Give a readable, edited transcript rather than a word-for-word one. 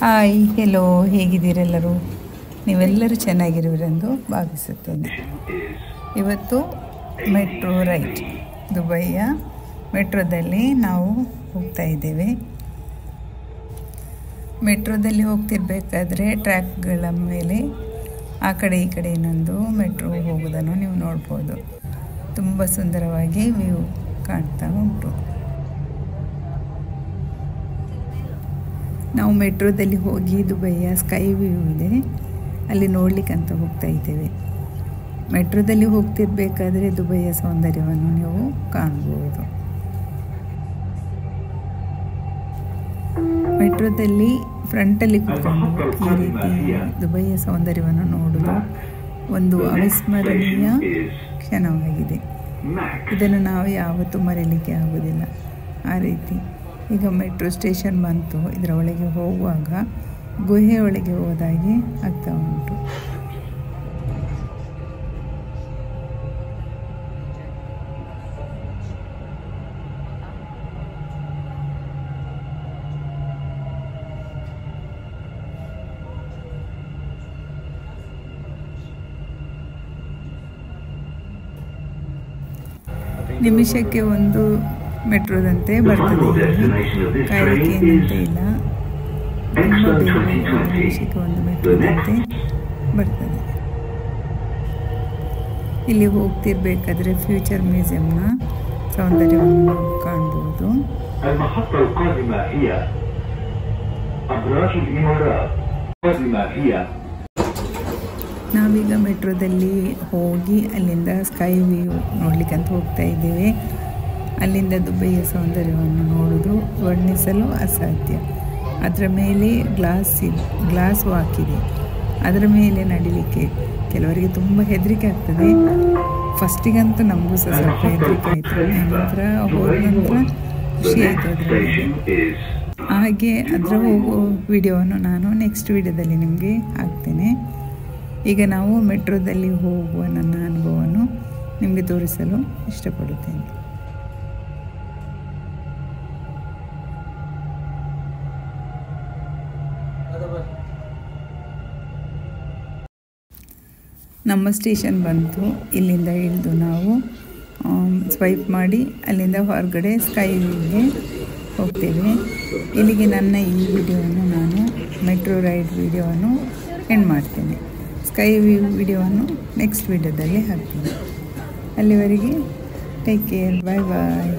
Hi hello, ಹೇಗಿದ್ದೀರೆಲ್ಲರೂ? ನೀವೆಲ್ಲರೂ ಚೆನ್ನಾಗಿರುವಿರೆಂದು ಭಾವಿಸುತ್ತೇನೆ. ಇವತ್ತು ಮೆಟ್ರೋ ರೈಡ್, ದುಬೈಯ ಮೆಟ್ರೋದಲ್ಲಿ ನಾವು ಹೋಗ್ತಾ ಇದ್ದೇವೆ. ಮೆಟ್ರೋದಲ್ಲಿ ಹೋಗ್ತಿರ್ಬೇಕಾದ್ರೆ ಟ್ರ್ಯಾಕ್ಗಳ ಮೇಲೆ ಆ ಕಡೆ ಈ ಕಡೆ ಇನ್ನೊಂದು ಮೆಟ್ರೋ ಹೋಗೋದನ್ನು ನೀವು ನೋಡ್ಬೋದು. ತುಂಬ ಸುಂದರವಾಗಿ ವ್ಯೂ ಕಾಣ್ತಾ ಉಂಟು. ನಾವು ಮೆಟ್ರೋದಲ್ಲಿ ಹೋಗಿ ದುಬೈಯ ಸ್ಕೈ ವ್ಯೂ ಇದೆ, ಅಲ್ಲಿ ನೋಡಲಿಕ್ಕಂತ ಹೋಗ್ತಾ ಇದ್ದೇವೆ. ಮೆಟ್ರೋದಲ್ಲಿ ಹೋಗ್ತಿರ್ಬೇಕಾದ್ರೆ ದುಬೈಯ ಸೌಂದರ್ಯವನ್ನು ನೀವು ಕಾಣ್ಬೋದು. ಮೆಟ್ರೋದಲ್ಲಿ ಫ್ರಂಟಲ್ಲಿ ಕೂತ್ಕೊಂಡು ಈ ರೀತಿ ದುಬೈಯ ಸೌಂದರ್ಯವನ್ನು ನೋಡಲು ಒಂದು ಅವಿಸ್ಮರಣೀಯ ಕ್ಷಣವಾಗಿದೆ. ಇದನ್ನು ನಾವು ಯಾವತ್ತೂ ಮರೆಯಲಿಕ್ಕೆ ಆಗೋದಿಲ್ಲ. ಆ ರೀತಿ ಈಗ ಮೆಟ್ರೋ ಸ್ಟೇಷನ್ ಬಂತು, ಇದರ ಒಳಗೆ ಹೋಗುವಾಗ ಗುಹೆ ಒಳಗೆ ಹೋದಾಗೆ ಆಗ್ತಾ ಉಂಟು. ನಿಮಿಷಕ್ಕೆ ಒಂದು ಮೆಟ್ರೋದಂತೆ ಬರ್ತದೆ, ಕಾಯಲಿಕ್ಕೆ ಏನಂತ ಇಲ್ಲ. ತುಂಬ ಬೇಗ ನಿಮಿಷಕ್ಕೆ ಒಂದು ಮೆಟ್ರೋದಂತೆ ಬರ್ತದೆ. ಇಲ್ಲಿ ಹೋಗ್ತಿರ್ಬೇಕಾದ್ರೆ ಫ್ಯೂಚರ್ ಮ್ಯೂಸಿಯಂನ ಸೌಂದರ್ಯವನ್ನು ಕಾಣ್ಬೋದು. ನಾವೀಗ ಮೆಟ್ರೋದಲ್ಲಿ ಹೋಗಿ ಅಲ್ಲಿಂದ ಸ್ಕೈ ವ್ಯೂ ನೋಡ್ಲಿಕ್ಕಂತ ಹೋಗ್ತಾ ಇದ್ದೇವೆ. ಅಲ್ಲಿಂದ ದುಬೈಯ ಸೌಂದರ್ಯವನ್ನು ನೋಡೋದು ವರ್ಣಿಸಲು ಅಸಾಧ್ಯ. ಅದರ ಮೇಲೆ ಗ್ಲಾಸ್ ವಾಕ್ ಇದೆ, ಅದರ ಮೇಲೆ ನಡಿಲಿಕ್ಕೆ ಕೆಲವರಿಗೆ ತುಂಬ ಹೆದರಿಕೆ ಆಗ್ತದೆ. ಫಸ್ಟಿಗಂತೂ ನಮಗೂ ಸಹ ಸ್ವಲ್ಪ ಹೆದರಿಕೆ ಆಯಿತು, ನಂತರ ಹೋದ ನಂತರ ಖುಷಿ ಆಯಿತು ಅದರ ಮೇಲೆ. ಹಾಗೆ ಅದರ ಹೋಗೋ ವಿಡಿಯೋವನ್ನು ನಾನು ನೆಕ್ಸ್ಟ್ ವಿಡಿಯೋದಲ್ಲಿ ನಿಮಗೆ ಹಾಕ್ತೇನೆ. ಈಗ ನಾವು ಮೆಟ್ರೋದಲ್ಲಿ ಹೋಗುವ ನನ್ನ ಅನುಭವವನ್ನು ನಿಮಗೆ ತೋರಿಸಲು ಇಷ್ಟಪಡುತ್ತೇನೆ. ನಮ್ಮ ಸ್ಟೇಷನ್ ಬಂತು. ಇಲ್ಲಿಂದ ಇಳಿದು ನಾವು ಸ್ವೈಪ್ ಮಾಡಿ ಅಲ್ಲಿಂದ ಹೊರಗಡೆ ಸ್ಕೈ ವ್ಯೂಗೆ ಹೋಗ್ತೇವೆ. ಇಲ್ಲಿಗೆ ನನ್ನ ಈ ವಿಡಿಯೋವನ್ನು ನಾನು ಮೆಟ್ರೋ ರೈಡ್ ವಿಡಿಯೋವನ್ನು ಎಂಡ್ ಮಾಡ್ತೇನೆ. ಸ್ಕೈ ವ್ಯೂ ವಿಡಿಯೋವನ್ನು ನೆಕ್ಸ್ಟ್ ವಿಡಿಯೋದಲ್ಲಿ ಹಾಕ್ತೀನಿ. ಅಲ್ಲಿವರೆಗೆ ಟೇಕ್ ಕೇರ್, ಬಾಯ್ ಬಾಯ್.